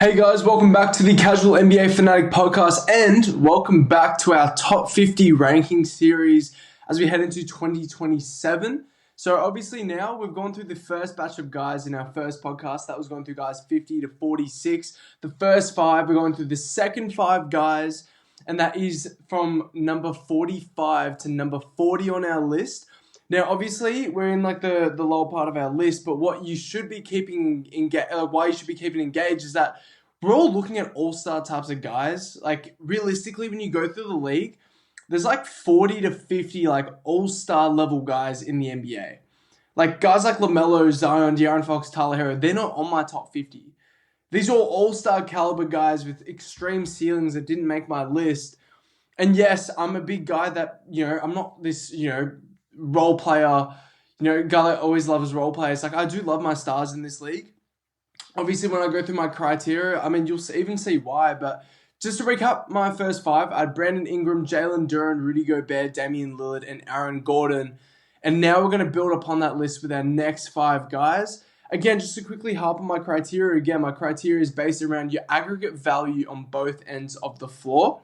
Hey guys, welcome back to the Casual NBA Fanatic podcast and welcome back to our top 50 ranking series as we head into 2027. So obviously now we've gone through the first batch of guys in our first podcast. That was going through guys 50 to 46. The first five, we're going through the second five guys, and that is from number 45 to number 40 on our list. Now, obviously, we're in like the lower part of our list, but what you should be keeping why you should be keeping engaged is that we're all looking at all-star types of guys. Like, realistically, when you go through the league, there's like 40 to 50 like all-star level guys in the NBA. Like, guys like LaMelo, Zion, De'Aaron Fox, Tyler Hero, they're not on my top 50. These are all all-star caliber guys with extreme ceilings that didn't make my list. And yes, I'm a big guy that, I'm not this, role player, guy that always loves role players. Like, I do love my stars in this league. Obviously, when I go through my criteria, you'll even see why. But just to recap my first five, I had Brandon Ingram, Jalen Duren, Rudy Gobert, Damian Lillard, and Aaron Gordon. And now we're going to build upon that list with our next five guys. Again, just to quickly harp on my criteria, my criteria is based around your aggregate value on both ends of the floor.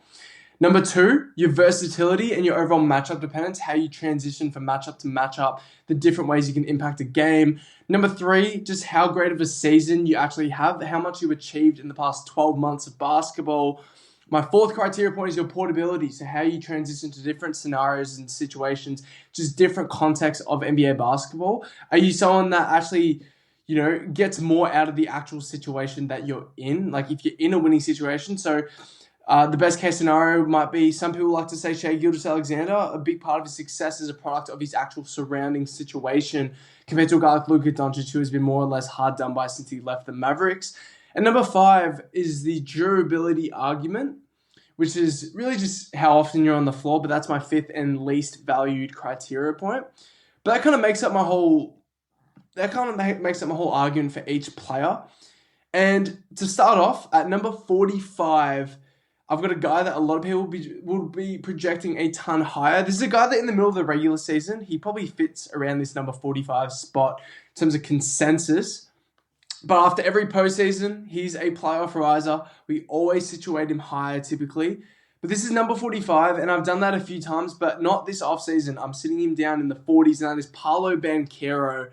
Number two, your versatility and your overall matchup dependence, how you transition from matchup to matchup, the different ways you can impact a game. Number three, just how great of a season you actually have, how much you achieved in the past 12 months of basketball. My fourth criteria point is your portability, so how you transition to different scenarios and situations, just different contexts of NBA basketball. Are you someone that actually gets more out of the actual situation that you're in? Like if you're in a winning situation, so the best case scenario might be, some people like to say Shai Gilgeous-Alexander, a big part of his success is a product of his actual surrounding situation compared to a guy like Luka Doncic, who has been more or less hard done by since he left the Mavericks. And number five is the durability argument, which is really just how often you're on the floor, but that's my fifth and least valued criteria point. But that kind of makes up my whole argument for each player. And to start off, at number 45, I've got a guy that a lot of people will be projecting a ton higher. This is a guy that in the middle of the regular season, he probably fits around this number 45 spot in terms of consensus. But after every postseason, he's a playoff riser. We always situate him higher typically. But this is number 45, and I've done that a few times, but not this offseason. I'm sitting him down in the 40s, and that is Paolo Banchero,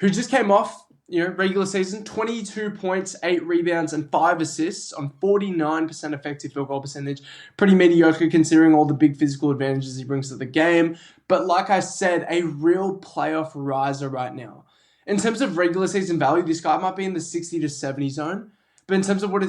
who just came off regular season, 22 points, 8 rebounds, and 5 assists on 49% effective field goal percentage. Pretty mediocre considering all the big physical advantages he brings to the game. But like I said, a real playoff riser right now. In terms of regular season value, this guy might be in the 60 to 70 zone. But in terms of what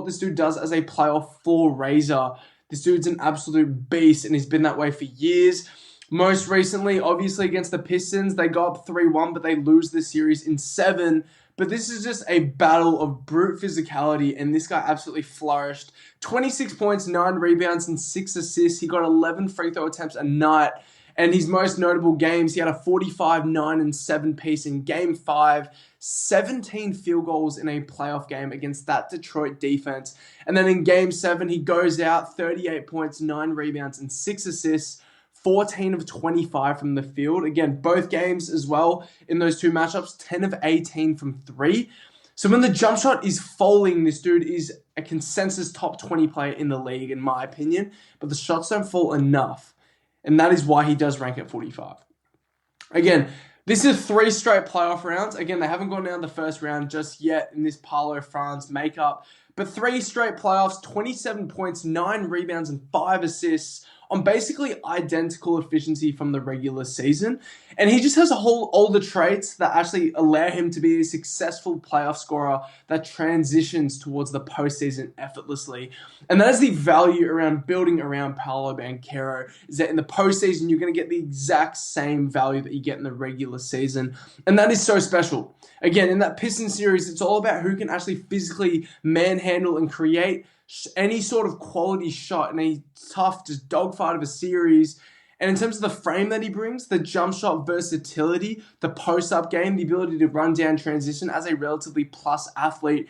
this dude does as a playoff floor raiser, this dude's an absolute beast, and he's been that way for years. Most recently, obviously, against the Pistons, they go up 3-1, but they lose the series in 7. But this is just a battle of brute physicality, and this guy absolutely flourished. 26 points, 9 rebounds, and 6 assists. He got 11 free throw attempts a night. And his most notable games, he had a 45, 9, and 7 piece in Game 5, 17 field goals in a playoff game against that Detroit defense. And then in Game 7, he goes out, 38 points, 9 rebounds, and 6 assists. 14 of 25 from the field. Again, both games as well in those two matchups, 10 of 18 from 3. So when the jump shot is falling, this dude is a consensus top 20 player in the league, in my opinion. But the shots don't fall enough. And that is why he does rank at 45. Again, this is 3 straight playoff rounds. Again, they haven't gone down the first round just yet in this Paulo France makeup. But 3 straight playoffs, 27 points, 9 rebounds, and 5 assists on basically identical efficiency from the regular season. And he just has all the traits that actually allow him to be a successful playoff scorer that transitions towards the postseason effortlessly. And that is the value around building around Paolo Banchero, is that in the postseason, you're going to get the exact same value that you get in the regular season. And that is so special. Again, in that Pistons series, it's all about who can actually physically manhandle and create any sort of quality shot in a tough, just dogfight of a series. And in terms of the frame that he brings, the jump shot versatility, the post-up game, the ability to run down transition as a relatively plus athlete,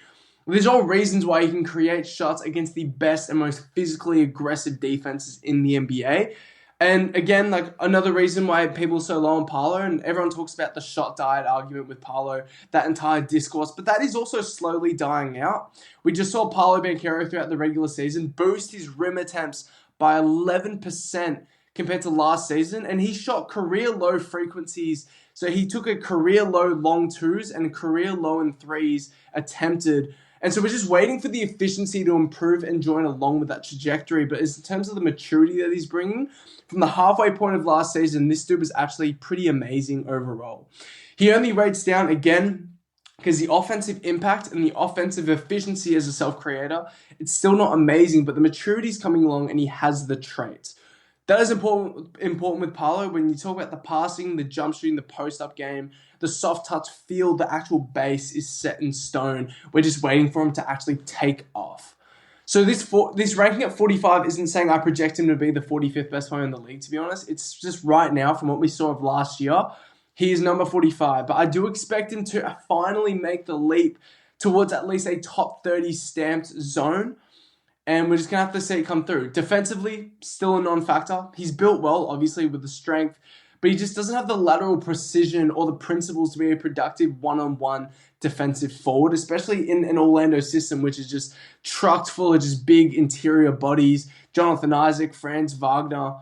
these are all reasons why he can create shots against the best and most physically aggressive defenses in the NBA. And again, like another reason why people are so low on Paolo, and everyone talks about the shot diet argument with Paolo, that entire discourse, but that is also slowly dying out. We just saw Paolo Banchero throughout the regular season boost his rim attempts by 11% compared to last season, and he shot career low frequencies. So he took a career low long twos and career low in threes attempted. And so we're just waiting for the efficiency to improve and join along with that trajectory. But in terms of the maturity that he's bringing, from the halfway point of last season, this dude was actually pretty amazing overall. He only rates down again because the offensive impact and the offensive efficiency as a self-creator, it's still not amazing, but the maturity is coming along and he has the traits. That is important with Paolo when you talk about the passing, the jump shooting, the post-up game, the soft touch feel, the actual base is set in stone. We're just waiting for him to actually take off. So this ranking at 45 isn't saying I project him to be the 45th best player in the league, to be honest. It's just right now, from what we saw of last year, he is number 45. But I do expect him to finally make the leap towards at least a top 30 stamped zone. And we're just going to have to see it come through. Defensively, still a non-factor. He's built well, obviously, with the strength, but he just doesn't have the lateral precision or the principles to be a productive one-on-one defensive forward, especially in an Orlando system, which is just trucked full of just big interior bodies. Jonathan Isaac, Franz Wagner,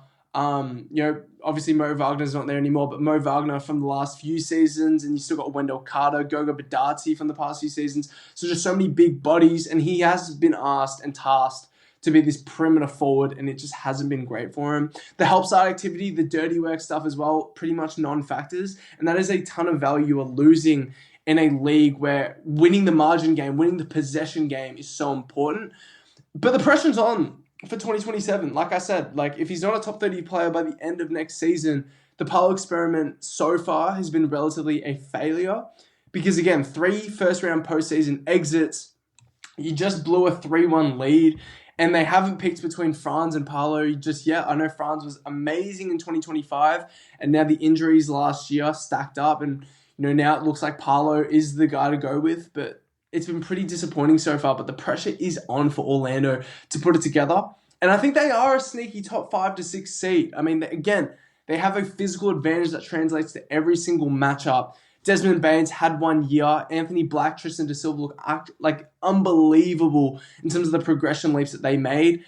obviously Mo Wagner's not there anymore, but Mo Wagner from the last few seasons, and you still got Wendell Carter, Goga Badati from the past few seasons. So just so many big bodies, and he has been asked and tasked to be this perimeter forward, and it just hasn't been great for him. The help side activity, the dirty work stuff as well, pretty much non-factors, and that is a ton of value you are losing in a league where winning the margin game, winning the possession game is so important. But the pressure's on for 2027. Like I said, if he's not a top 30 player by the end of next season, the Paolo experiment so far has been relatively a failure. Because again, 3 first-round postseason exits, you just blew a 3-1 lead, and they haven't picked between Franz and Paolo just yet. I know Franz was amazing in 2025, and now the injuries last year stacked up, and now it looks like Paolo is the guy to go with, but it's been pretty disappointing so far. But the pressure is on for Orlando to put it together, and I think they are a sneaky top 5 to 6 seed. I mean, again, they have a physical advantage that translates to every single matchup. Desmond Baines had 1 year. Anthony Black, Tristan Da Silva look like unbelievable in terms of the progression leaps that they made.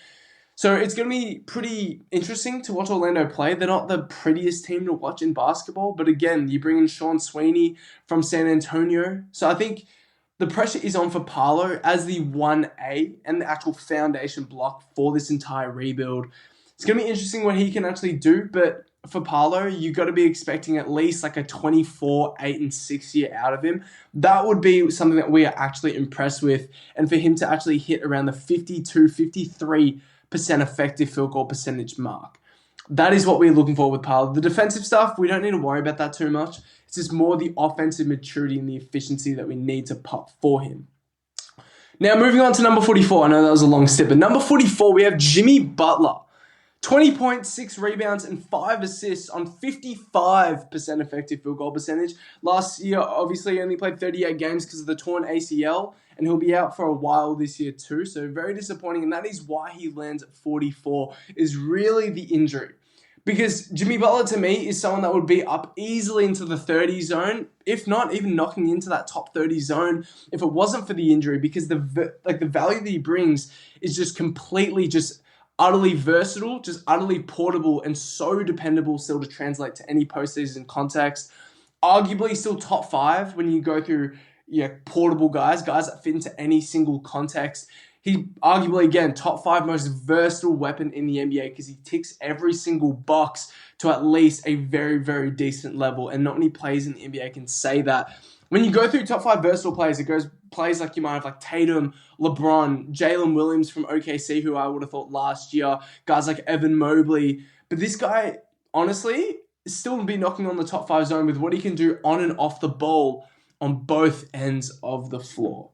So it's going to be pretty interesting to watch Orlando play. They're not the prettiest team to watch in basketball, but again, you bring in Sean Sweeney from San Antonio. So I think the pressure is on for Paolo as the 1A and the actual foundation block for this entire rebuild. It's going to be interesting what he can actually do, but for Paolo, you got to be expecting at least like a 24, 8, and 6 year out of him. That would be something that we are actually impressed with. And for him to actually hit around the 52, 53% effective field goal percentage mark. That is what we're looking for with Paolo. The defensive stuff, we don't need to worry about that too much. It's just more the offensive maturity and the efficiency that we need to pop for him. Now, moving on to number 44. I know that was a long step, but number 44, we have Jimmy Butler. 20 points, 6 rebounds, and 5 assists on 55% effective field goal percentage. Last year, obviously, he only played 38 games because of the torn ACL, and he'll be out for a while this year too. So very disappointing, and that is why he lands at 44, is really the injury. Because Jimmy Butler, to me, is someone that would be up easily into the 30 zone, if not even knocking into that top 30 zone, if it wasn't for the injury, because the value that he brings is just completely just utterly versatile, just utterly portable, and so dependable still to translate to any postseason context. Arguably still top 5 when you go through portable guys that fit into any single context. He arguably, again, top 5 most versatile weapon in the NBA because he ticks every single box to at least a very, very decent level. And not many players in the NBA can say that. When you go through top 5 versatile players, it goes players like you might have like Tatum, LeBron, Jalen Williams from OKC, who I would have thought last year, guys like Evan Mobley. But this guy, honestly, still be knocking on the top 5 zone with what he can do on and off the ball on both ends of the floor.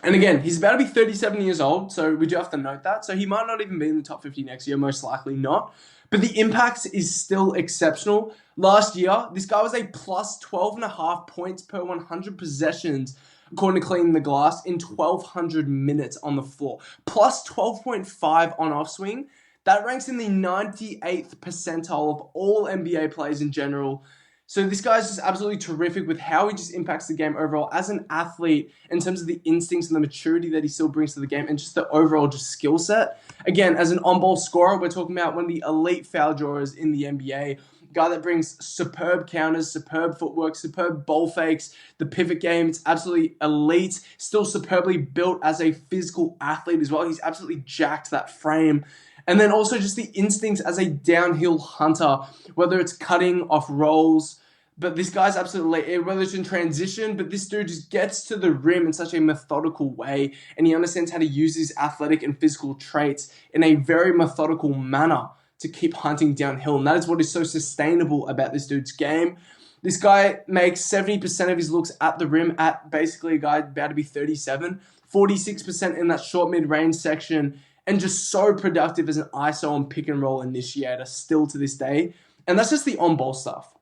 And again, he's about to be 37 years old, so we do have to note that. So he might not even be in the top 50 next year, most likely not. But the impact is still exceptional. Last year, this guy was a plus 12.5 points per 100 possessions, according to Cleaning the Glass, in 1,200 minutes on the floor. Plus 12.5 on off swing. That ranks in the 98th percentile of all NBA players in general. So this guy's just absolutely terrific with how he just impacts the game overall as an athlete in terms of the instincts and the maturity that he still brings to the game and just the overall just skill set. Again, as an on-ball scorer, we're talking about one of the elite foul drawers in the NBA. Guy that brings superb counters, superb footwork, superb ball fakes, the pivot game. It's absolutely elite. Still superbly built as a physical athlete as well. He's absolutely jacked, that frame. And then also just the instincts as a downhill hunter, whether it's cutting off rolls. But this guy's absolutely, whether it's in transition, but this dude just gets to the rim in such a methodical way. And he understands how to use his athletic and physical traits in a very methodical manner to keep hunting downhill. And that is what is so sustainable about this dude's game. This guy makes 70% of his looks at the rim at basically a guy about to be 37, 46% in that short mid-range section, and just so productive as an ISO and pick and roll initiator still to this day. And that's just the on-ball stuff.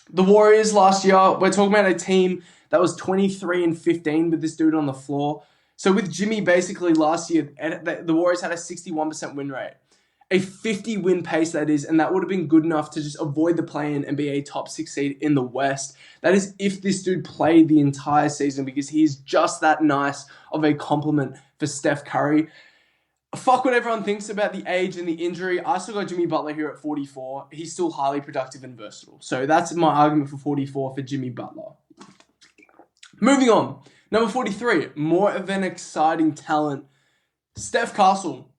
The Warriors last year, we're talking about a team that was 23-15 with this dude on the floor. So with Jimmy basically last year, the Warriors had a 61% win rate. A 50 win pace that is, and that would have been good enough to just avoid the play-in and be a top 6 seed in the West. That is if this dude played the entire season, because he is just that nice of a compliment for Steph Curry. Fuck what everyone thinks about the age and the injury. I still got Jimmy Butler here at 44. He's still highly productive and versatile. So that's my argument for 44 for Jimmy Butler. Moving on. Number 43, more of an exciting talent. Steph Castle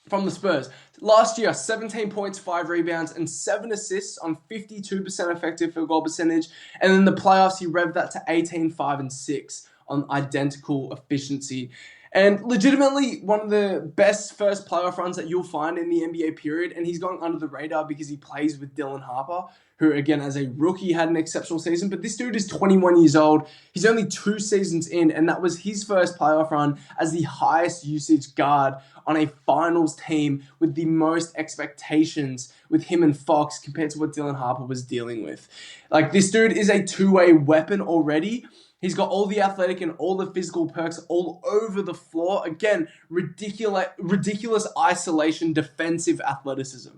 from the Spurs. Last year, 17 points, 5 rebounds, and 7 assists on 52% effective field goal percentage. And in the playoffs, he revved that to 18, 5, and 6 on identical efficiency. And legitimately, one of the best first playoff runs that you'll find in the NBA period. And he's going under the radar because he plays with Dylan Harper, who, again, as a rookie, had an exceptional season. But this dude is 21 years old. He's only 2 seasons in, and that was his first playoff run as the highest usage guard on a finals team with the most expectations with him and Fox compared to what Dylan Harper was dealing with. Like, this dude is a two-way weapon already. He's got all the athletic and all the physical perks all over the floor. Again, ridiculous isolation, defensive athleticism.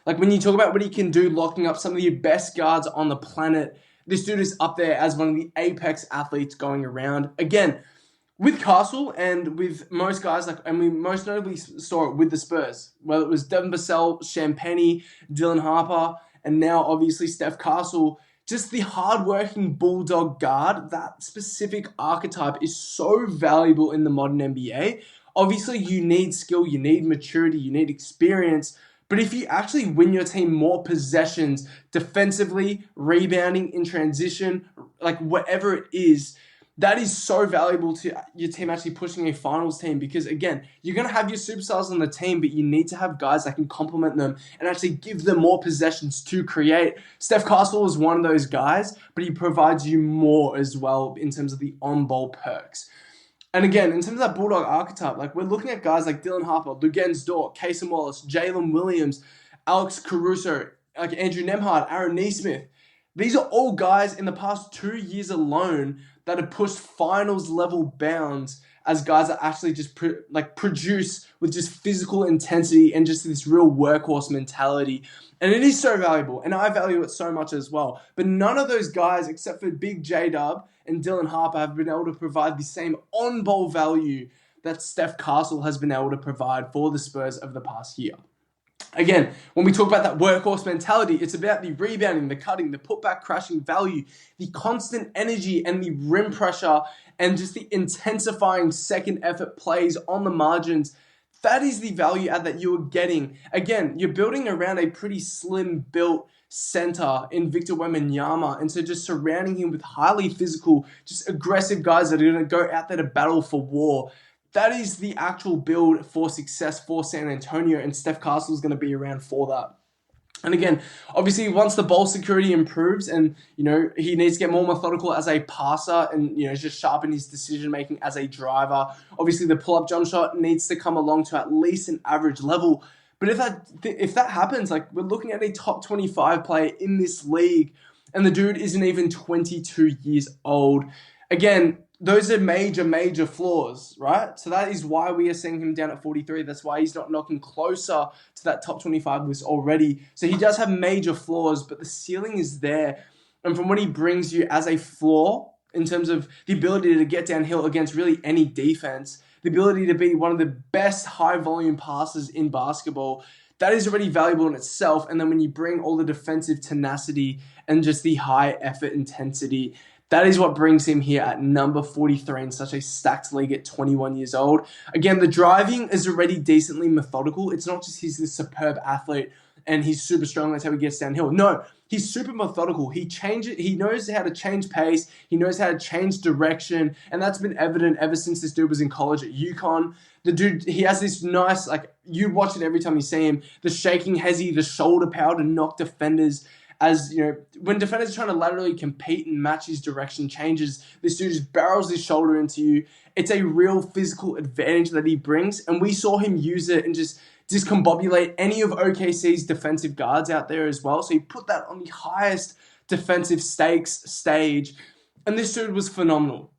Like when you talk about what he can do locking up some of the best guards on the planet, this dude is up there as one of the apex athletes going around. Again, with Castle and with most guys, and we most notably saw it with the Spurs, whether it was Devin Vassell, Champagnie, Dylan Harper, and now obviously Steph Castle. Just the hardworking bulldog guard, that specific archetype is so valuable in the modern NBA. Obviously, you need skill, you need maturity, you need experience. But if you actually win your team more possessions defensively, rebounding in transition, like whatever it is, that is so valuable to your team actually pushing a finals team because, again, you're going to have your superstars on the team, but you need to have guys that can complement them and actually give them more possessions to create. Steph Castle is one of those guys, but he provides you more as well in terms of the on-ball perks. And again, in terms of that bulldog archetype, like we're looking at guys like Dylan Harper, Luguentz Dort, Casey Wallace, Jalen Williams, Alex Caruso, like Andrew Nembhard, Aaron Nesmith. These are all guys in the past 2 years alone that have pushed finals level bounds as guys that actually just produce with just physical intensity and just this real workhorse mentality. And it is so valuable, and I value it so much as well. But none of those guys, except for Big J-Dub and Dylan Harper, have been able to provide the same on-ball value that Steph Castle has been able to provide for the Spurs over the past year. Again, when we talk about that workhorse mentality, it's about the rebounding, the cutting, the putback crashing value, the constant energy and the rim pressure, and just the intensifying second effort plays on the margins. That is the value add that you're getting. Again, you're building around a pretty slim built center in Victor Wembanyama, and so just surrounding him with highly physical, just aggressive guys that are going to go out there to battle for war. That is the actual build for success for San Antonio, and Steph Castle is going to be around for that. And again, obviously, once the ball security improves and, he needs to get more methodical as a passer and, just sharpen his decision-making as a driver. Obviously, the pull-up jump shot needs to come along to at least an average level. But if that happens, like we're looking at a top 25 player in this league, and the dude isn't even 22 years old. Again, those are major flaws, right? So that is why we are seeing him down at 43. That's why he's not knocking closer to that top 25 list already. So he does have major flaws, but the ceiling is there. And from what he brings you as a flaw, in terms of the ability to get downhill against really any defense, the ability to be one of the best high volume passers in basketball, that is already valuable in itself. And then when you bring all the defensive tenacity and just the high effort intensity, that is what brings him here at number 43 in such a stacked league at 21 years old. Again, the driving is already decently methodical. It's not just he's this superb athlete and he's super strong, that's how he gets downhill. No, he's super methodical. He knows how to change pace. He knows how to change direction. And that's been evident ever since this dude was in college at UConn. The dude, he has this nice, you watch it every time you see him, the shaking hezzy, the shoulder power to knock defenders. As, when defenders are trying to laterally compete and match his direction changes, this dude just barrels his shoulder into you. It's a real physical advantage that he brings, and we saw him use it and just discombobulate any of OKC's defensive guards out there as well. So he put that on the highest defensive stakes stage, and this dude was phenomenal.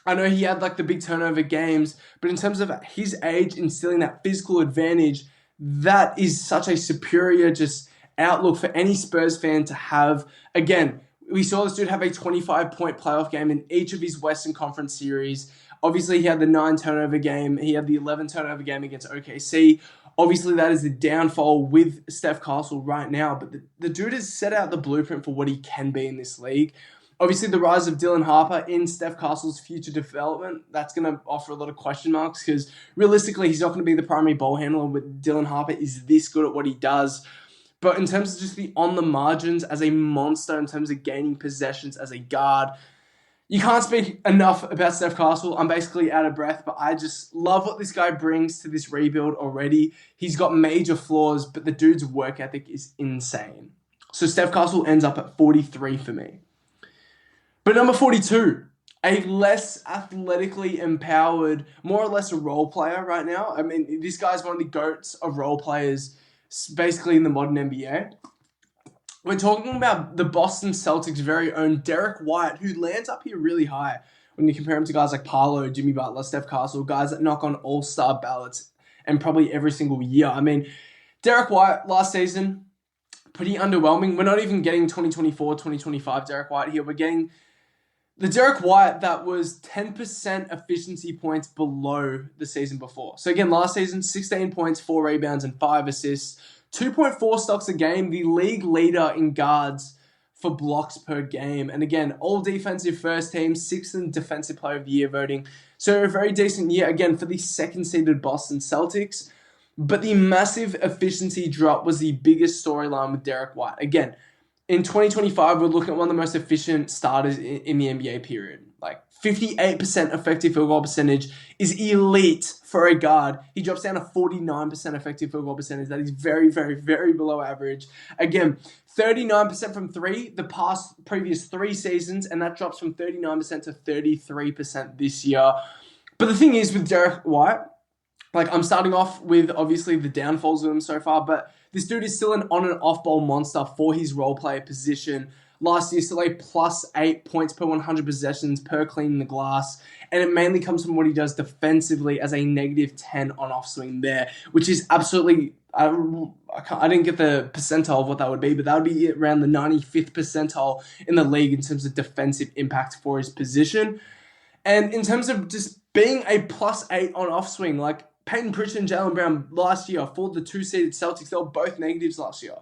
I know he had the big turnover games, but in terms of his age instilling that physical advantage, that is such a superior just outlook for any Spurs fan to have. Again, we saw this dude have a 25-point playoff game in each of his Western Conference series. Obviously, he had the 9 turnover game. He had the 11 turnover game against OKC. Obviously, that is the downfall with Steph Castle right now, but the dude has set out the blueprint for what he can be in this league. Obviously, the rise of Dylan Harper in Steph Castle's future development, that's going to offer a lot of question marks because realistically, he's not going to be the primary ball handler, but Dylan Harper is this good at what he does. But in terms of just the on the margins as a monster, in terms of gaining possessions as a guard, you can't speak enough about Steph Castle. I'm basically out of breath, but I just love what this guy brings to this rebuild already. He's got major flaws, but the dude's work ethic is insane. So Steph Castle ends up at 43 for me. But number 42, a less athletically empowered, more or less a role player right now. I mean, this guy's one of the GOATs of role players basically in the modern NBA. We're talking about the Boston Celtics' very own Derek White, who lands up here really high when you compare him to guys like Paolo, Jimmy Butler, Steph Castle, guys that knock on all-star ballots and probably every single year. I mean, Derek White last season, pretty underwhelming. We're not even getting 2024, 2025 Derek White here. We're getting the Derek White that was 10% efficiency points below the season before. So again, last season, 16 points, 4 rebounds, and 5 assists. 2.4 stocks a game, the league leader in guards for blocks per game. And again, all defensive first team, 6th in defensive player of the year voting. So a very decent year, again, for the second-seeded Boston Celtics. But the massive efficiency drop was the biggest storyline with Derek White. Again, in 2025, we're looking at one of the most efficient starters in the NBA period. 58% effective field goal percentage is elite for a guard. He drops down to 49% effective field goal percentage. That is very, very, very below average. Again, 39% from 3 the previous 3 seasons, and that drops from 39% to 33% this year. But the thing is with Derek White, I'm starting off with obviously the downfalls of him so far, but this dude is still an on and off ball monster for his role player position. Last year, still a plus 8 points per 100 possessions per cleaning the glass. And it mainly comes from what he does defensively as a negative 10 on-off swing there, which is absolutely, I didn't get the percentile of what that would be, but that would be around the 95th percentile in the league in terms of defensive impact for his position. And in terms of just being a plus 8 on-off swing, Peyton Pritchard and Jaylen Brown last year for the 2-seeded Celtics, they were both negatives last year.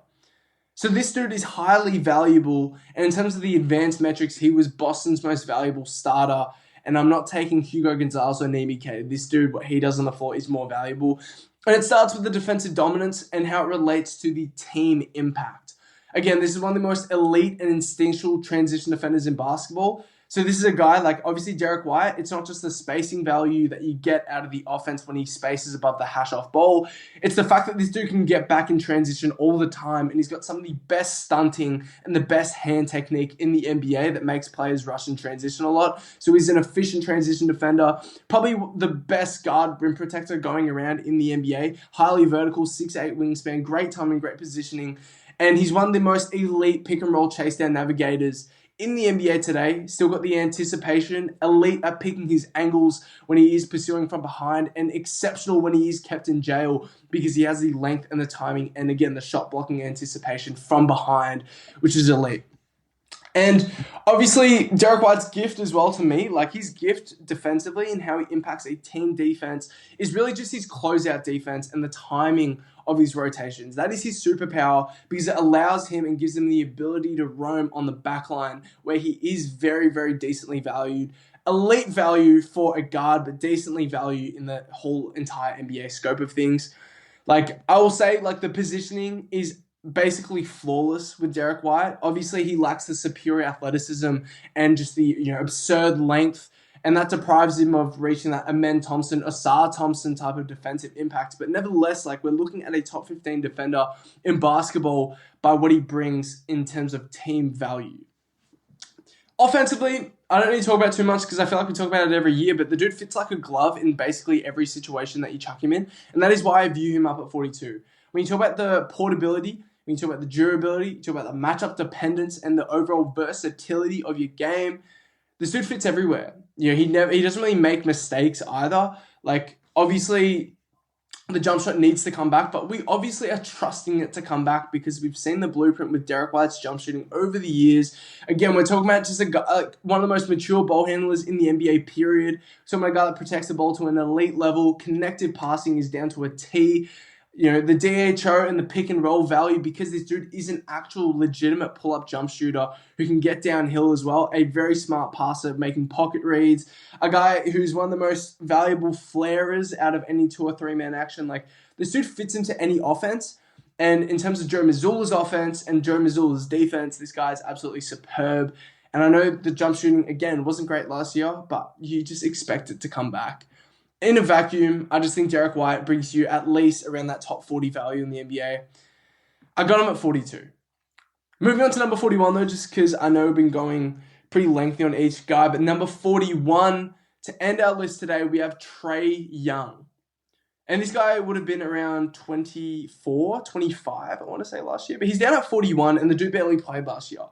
So this dude is highly valuable, and in terms of the advanced metrics, he was Boston's most valuable starter, and I'm not taking Hugo Gonzalez or Nimi K. This dude, what he does on the floor is more valuable. And it starts with the defensive dominance and how it relates to the team impact. Again, this is one of the most elite and instinctual transition defenders in basketball. So this is a guy obviously Derek White. It's not just the spacing value that you get out of the offense when he spaces above the hash-off ball. It's the fact that this dude can get back in transition all the time, and he's got some of the best stunting and the best hand technique in the NBA that makes players rush in transition a lot. So he's an efficient transition defender, probably the best guard rim protector going around in the NBA. Highly vertical, 6'8" wingspan, great timing, great positioning, and he's one of the most elite pick-and-roll chase-down navigators in the NBA today. Still got the anticipation, elite at picking his angles when he is pursuing from behind, and exceptional when he is kept in jail because he has the length and the timing, and again, the shot blocking anticipation from behind, which is elite. And obviously, Derek White's gift as well to me, like his gift defensively and how he impacts a team defense is really just his closeout defense and the timing of his rotations. That is his superpower because it allows him and gives him the ability to roam on the back line where he is very, very decently valued. Elite value for a guard, but decently valued in the whole entire NBA scope of things. Like, I will say, like, the positioning is basically flawless with Derek White. Obviously, he lacks the superior athleticism and just the absurd length, and that deprives him of reaching that Amen Thompson, Asar Thompson type of defensive impact. But nevertheless, like, we're looking at a top 15 defender in basketball by what he brings in terms of team value. Offensively, I don't need to talk about too much because I feel like we talk about it every year, but the dude fits like a glove in basically every situation that you chuck him in, and that is why I view him up at 42. When you talk about the portability, when you talk about the durability, you talk about the matchup dependence and the overall versatility of your game, this dude fits everywhere. He doesn't really make mistakes either. Like, obviously, the jump shot needs to come back, but we obviously are trusting it to come back because we've seen the blueprint with Derek White's jump shooting over the years. Again, we're talking about just a guy, one of the most mature ball handlers in the NBA period. So a guy that protects the ball to an elite level. Connective passing is down to a T. The DHO and the pick and roll value because this dude is an actual legitimate pull-up jump shooter who can get downhill as well. A very smart passer, making pocket reads. A guy who's one of the most valuable flarers out of any 2 or 3 man action. Like, this dude fits into any offense. And in terms of Joe Mazzulla's offense and Joe Mazzulla's defense, this guy is absolutely superb. And I know the jump shooting, again, wasn't great last year, but you just expect it to come back. In a vacuum, I just think Derek White brings you at least around that top 40 value in the NBA. I got him at 42. Moving on to number 41, though, just because I know we've been going pretty lengthy on each guy. But number 41, to end our list today, we have Trae Young. And this guy would have been around 24, 25, I want to say, last year. But he's down at 41, and the dude barely played last year.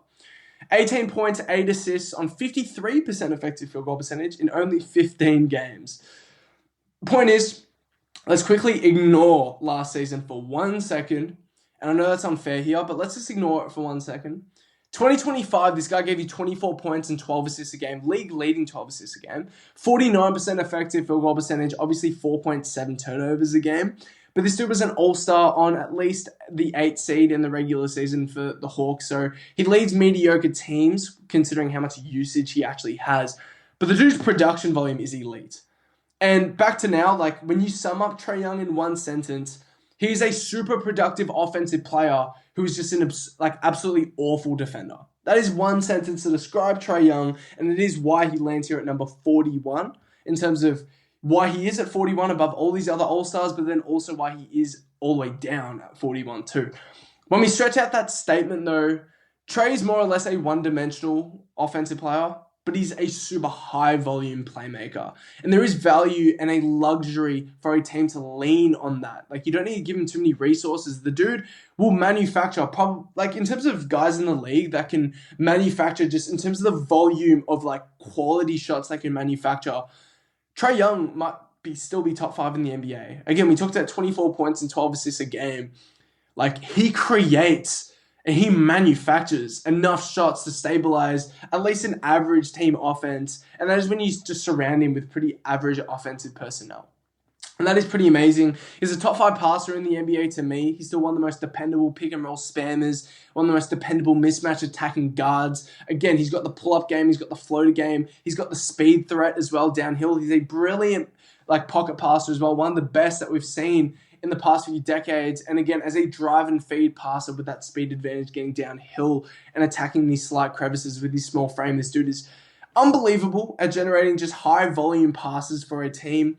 18 points, 8 assists on 53% effective field goal percentage in only 15 games. Point is, let's quickly ignore last season for 1 second. And I know that's unfair here, but let's just ignore it for 1 second. 2025, this guy gave you 24 points and 12 assists a game, league-leading 12 assists a game, 49% effective field goal percentage, obviously 4.7 turnovers a game. But this dude was an all-star on at least the 8th seed in the regular season for the Hawks, so he leads mediocre teams considering how much usage he actually has. But the dude's production volume is elite. And back to now, like, when you sum up Trae Young in one sentence, he's a super productive offensive player who is just an absolutely awful defender. That is one sentence to describe Trae Young, and it is why he lands here at number 41 in terms of why he is at 41 above all these other All-Stars, but then also why he is all the way down at 41 too. When we stretch out that statement, though, Trae is more or less a one-dimensional offensive player, but he's a super high-volume playmaker. And there is value and a luxury for a team to lean on that. Like, you don't need to give him too many resources. The dude will manufacture, in terms of guys in the league that can manufacture, just in terms of the volume of, quality shots they can manufacture, Trae Young might still be top 5 in the NBA. Again, we talked about 24 points and 12 assists a game. He creates and he manufactures enough shots to stabilize at least an average team offense. And that is when you just surround him with pretty average offensive personnel. And that is pretty amazing. He's a top 5 passer in the NBA to me. He's still one of the most dependable pick and roll spammers, one of the most dependable mismatch attacking guards. Again, he's got the pull-up game, he's got the floater game, he's got the speed threat as well downhill. He's a brilliant pocket passer as well, one of the best that we've seen in the past few decades. And again, as a drive and feed passer with that speed advantage, getting downhill and attacking these slight crevices with his small frame, this dude is unbelievable at generating just high volume passes for a team.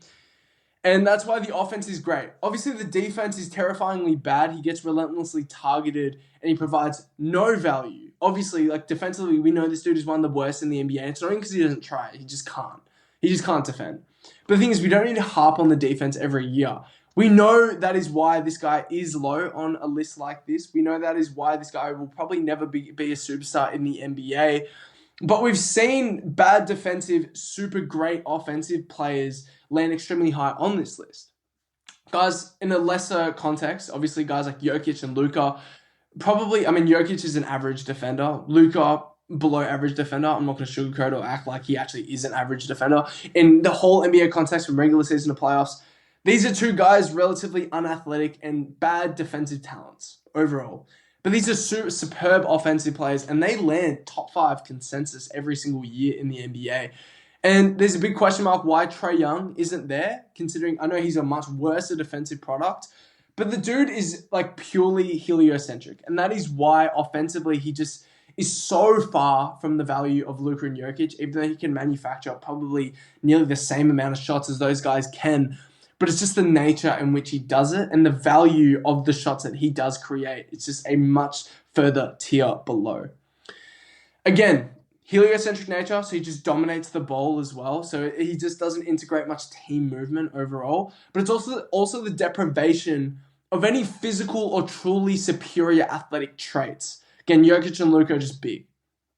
And that's why the offense is great. Obviously, the defense is terrifyingly bad. He gets relentlessly targeted and he provides no value. Obviously, defensively, we know this dude is one of the worst in the NBA. It's not even because he doesn't try. He just can't. He just can't defend. But the thing is, we don't need to harp on the defense every year. We know that is why this guy is low on a list like this. We know that is why this guy will probably never be a superstar in the NBA. But we've seen bad defensive, super great offensive players land extremely high on this list. Guys, in a lesser context, obviously guys like Jokic and Luka, probably, I mean, Jokic is an average defender. Luka, below average defender. I'm not going to sugarcoat or act like he actually is an average defender. In the whole NBA context from regular season to playoffs, these are two guys relatively unathletic and bad defensive talents overall. But these are superb offensive players, and they land top 5 consensus every single year in the NBA. And there's a big question mark why Trae Young isn't there, considering I know he's a much worse defensive product, but the dude is like purely heliocentric. And that is why offensively he just is so far from the value of Luka and Jokic, even though he can manufacture probably nearly the same amount of shots as those guys can. But it's just the nature in which he does it and the value of the shots that he does create. It's just a much further tier below. Again, heliocentric nature, so he just dominates the ball as well. So he just doesn't integrate much team movement overall. But it's also the deprivation of any physical or truly superior athletic traits. Again, Jokic and Luka are just big.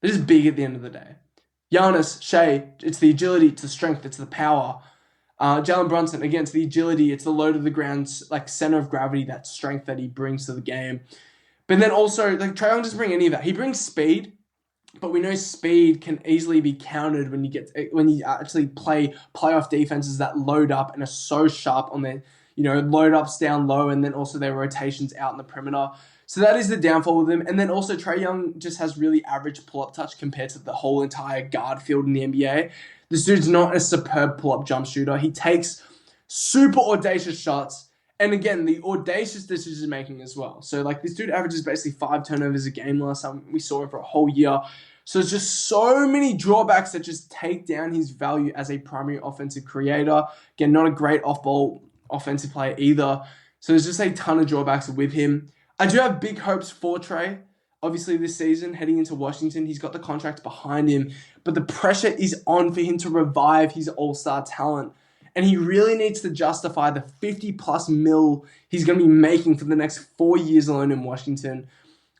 They're just big at the end of the day. Giannis, Shea, it's the agility, it's the strength, it's the power. Jalen Brunson, again, it's the agility, it's the low to the ground, like center of gravity, that strength that he brings to the game. But then also, like Trae Young doesn't bring any of that. He brings speed, but we know speed can easily be countered when you actually play playoff defenses that load up and are so sharp on their, load ups down low, and then also their rotations out in the perimeter. So that is the downfall with him. And then also Trae Young just has really average pull-up touch compared to the whole entire guard field in the NBA. This dude's not a superb pull-up jump shooter. He takes super audacious shots. And again, the audacious decision making as well. So like this dude averages basically 5 turnovers a game last time we saw him for a whole year. So it's just so many drawbacks that just take down his value as a primary offensive creator. Again, not a great off-ball offensive player either. So there's just a ton of drawbacks with him. I do have big hopes for Trae. Obviously, this season, heading into Washington, he's got the contract behind him, but the pressure is on for him to revive his all-star talent. And he really needs to justify the 50+ mil he's going to be making for the next 4 years alone in Washington.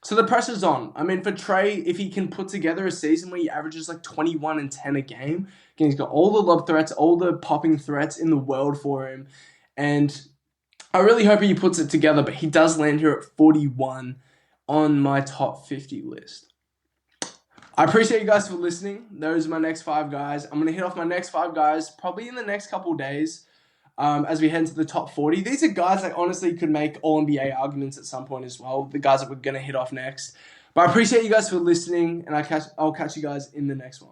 So the pressure's on. I mean, for Trae, if he can put together a season where he averages like 21 and 10 a game, again, he's got all the lob threats, all the popping threats in the world for him. And I really hope he puts it together, but he does land here at 41 on my top 50 list. I appreciate you guys for listening. Those are my next 5 guys. I'm going to hit off my next 5 guys probably in the next couple of days as we head into the top 40. These are guys that honestly could make All-NBA arguments at some point as well, the guys that we're going to hit off next. But I appreciate you guys for listening, and I'll catch you guys in the next one.